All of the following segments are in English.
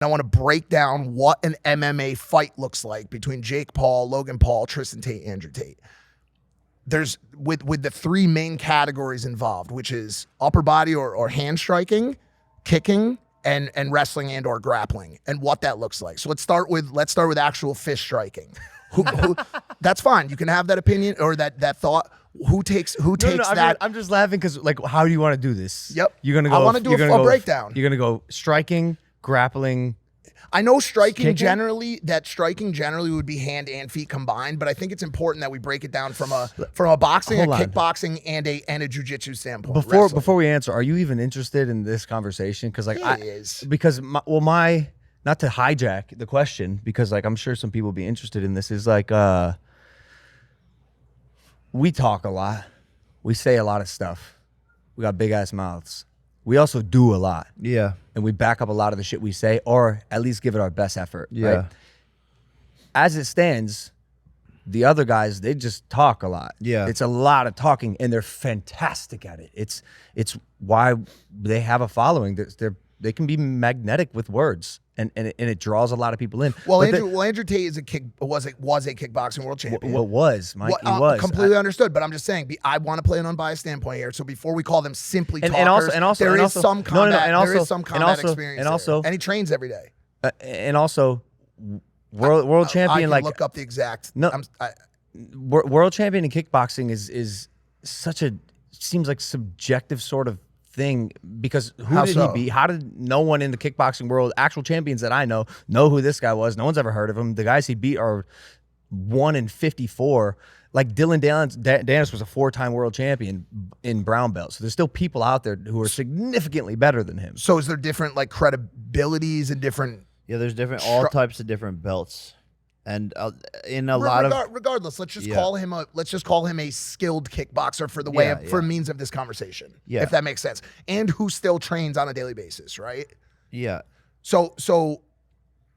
I want to break down what an MMA fight looks like between Jake Paul, Logan Paul, Tristan Tate, Andrew Tate. There's with the three main categories involved, which is upper body or hand striking, kicking, and wrestling and or grappling, and what that looks like. So let's start with actual fist striking. Who that's fine. You can have that opinion or that thought. Who takes that? I'm just laughing because like, how do you want to do this? Yep. You're gonna go. I want to do a breakdown. You're gonna go striking, grappling. I know striking generally would be hand and feet combined, but I think it's important that we break it down from a boxing, kickboxing, and a jiu-jitsu standpoint. Before we answer, are you even interested in this conversation? Because like not to hijack the question, because like I'm sure some people will be interested in this, is like we talk a lot, we say a lot of stuff, we got big ass mouths. We also do a lot. Yeah. And we back up a lot of the shit we say, or at least give it our best effort. Yeah. Right? As it stands, the other guys, they just talk a lot. Yeah. It's a lot of talking, and they're fantastic at it. It's why they have a following. They can be magnetic with words, and it draws a lot of people in. Well, Andrew Tate was a kickboxing world champion. What was, Mike? He was. Completely understood, but I'm just saying, I want to play an unbanded standpoint here. So before we call them simply talkers, there is some combat experience there. And he trains every day. And also, world champion. I can look up the exact. World champion in kickboxing is such a seems like subjective sort of thing, because who did he beat? How did no one in the kickboxing world, actual champions that I know who this guy was? No one's ever heard of him. The guys he beat are 1 in 54. Like Dylan Danis was a 4-time world champion in brown belt. So there's still people out there who are significantly better than him. So is there different like credibilities and different? Yeah, there's all types of different belts. And in a lot of regardless, let's just call him a skilled kickboxer for means of this conversation. Yeah, if that makes sense. And who still trains on a daily basis, right? Yeah. So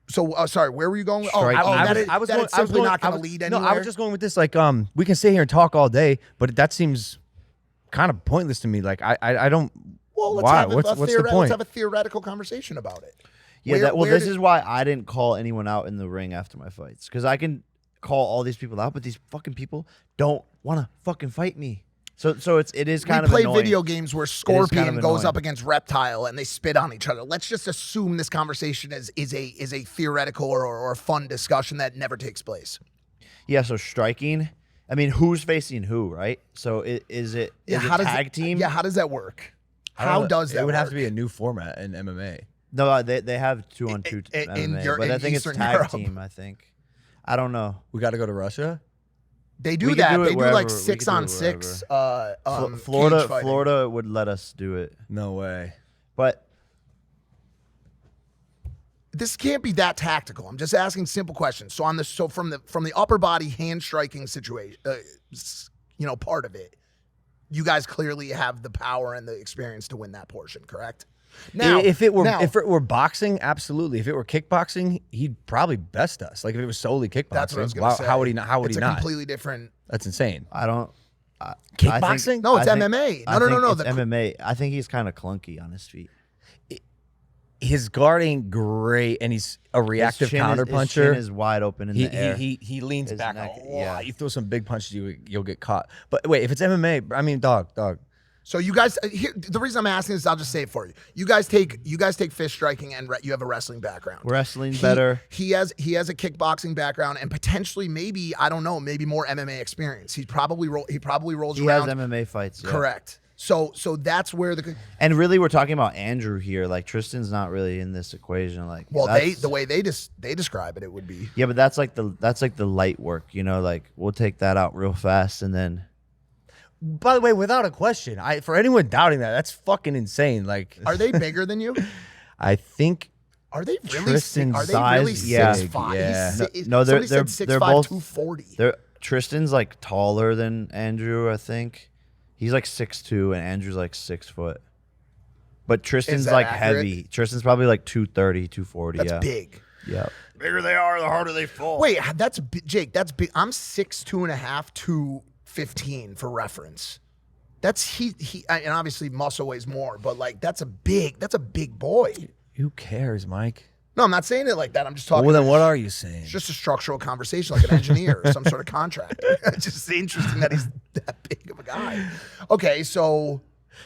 sorry, where were you going? I was simply not going to lead anywhere. No, I was just going with this. Like, we can sit here and talk all day, but that seems kind of pointless to me. Like, I don't. Well, what's the point? Let's have a theoretical conversation about it. Yeah, this is why I didn't call anyone out in the ring after my fights, because I can call all these people out, but these fucking people don't want to fucking fight me. So it is kind of annoying. We play video games where Scorpion goes up against Reptile and they spit on each other. Let's just assume this conversation is a theoretical or a fun discussion that never takes place. Yeah, so striking, I mean, who's facing who, right? So is it tag team? Yeah, how does that work? How does that work? It would have to be a new format in MMA. No, they have 2-on-2 MMA, but I think it's tag team, I think. I don't know. We got to go to Russia? They do that. They do like 6-on-6. Florida would let us do it. No way. But this can't be that tactical. I'm just asking simple questions. So from the upper body hand striking situation, part of it, you guys clearly have the power and the experience to win that portion, correct? Now, if it were boxing, absolutely. If it were kickboxing, he'd probably best us. Like if it was solely kickboxing, that's what I was gonna say. How would he not? It's a completely different. That's insane. I don't. Kickboxing? No, it's MMA. No. It's MMA. I think he's kind of clunky on his feet. His guard ain't great, and he's a reactive counterpuncher. His chin is wide open in the air. He leans back. Yeah, you throw some big punches, you'll get caught. But wait, if it's MMA, I mean, dog. So you guys, the reason I'm asking is, I'll just say it for you. You guys take fist striking, and you have a wrestling background. Wrestling's better. He has a kickboxing background, and potentially maybe more MMA experience. He probably rolls around. He has MMA fights. Yeah. Correct. So that's where and really we're talking about Andrew here. Like Tristan's not really in this equation. Like the way they describe it, it would be. Yeah, but that's like the light work. Like we'll take that out real fast and then. By the way, without a question, for anyone doubting that's fucking insane. Like, are they bigger than you? I think. Are they really? Tristan's are they size? really 6'5"? Yeah. No, they're 6'5", both 240. Tristan's like taller than Andrew. I think he's like 6'2", and Andrew's like 6 foot. But Tristan's like accurate? heavy. Tristan's probably like 230, 240. That's big. Yeah. The bigger they are, the harder they fall. Wait, that's Jake. That's big. I'm 6'2.5" to 15 for reference. That's he and obviously muscle weighs more, but like that's a big boy. Who cares, Mike? No, I'm not saying it like that. I'm just talking. Well, then what are you saying? It's just a structural conversation, like an engineer or some sort of contractor. It's just interesting that he's that big of a guy. Okay, so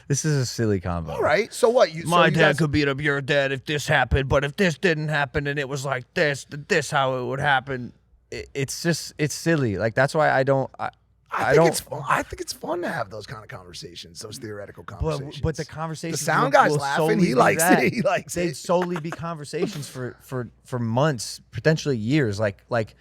This is a silly combo. all right. So what? My dad could beat up your dad if this happened, but if this didn't happen and it was like this how it would happen. It's silly. Like that's why I don't. I think it's fun. I think it's fun to have those kind of conversations, those theoretical conversations. But the conversation. The sound guy's laughing. He likes it. He likes it. They'd solely be conversations for months, potentially years. Like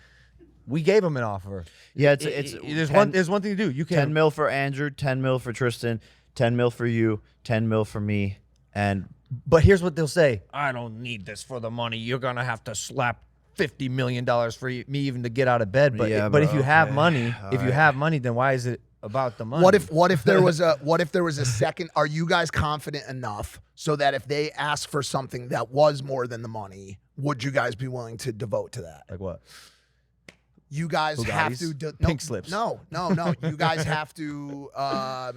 we gave him an offer. Yeah, there's one thing to do. You can 10 mil for Andrew, 10 mil for Tristan, 10 mil for you, 10 mil for me, and. But here's what they'll say: I don't need this for the money. You're gonna have to slap $50 million for me even to get out of bed. But Yeah, but if bro, you have okay. money, if you have money, then why is it about the money? What if there was a second? Are you guys confident enough so that if they ask for something that was more than the money, would you guys be willing to devote to that? Like what? You guys have to Pink slips. No. You guys have to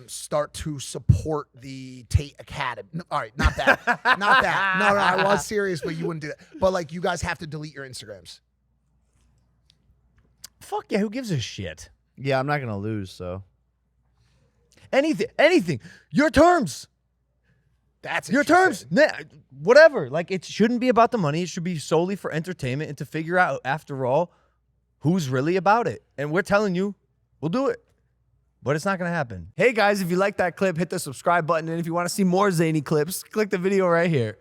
start to support the Tate Academy. No, all right, not that. Not that. No, I was serious, but you wouldn't do that. But like, you guys have to delete your Instagrams. Fuck yeah, who gives a shit? Yeah, I'm not gonna lose, so. Anything. Your terms. That's Your terms. Whatever. Like, it shouldn't be about the money. It should be solely for entertainment and to figure out, after all, who's really about it. And we're telling you, we'll do it. But it's not going to happen. Hey, guys, if you like that clip, hit the subscribe button. And if you want to see more zany clips, click the video right here.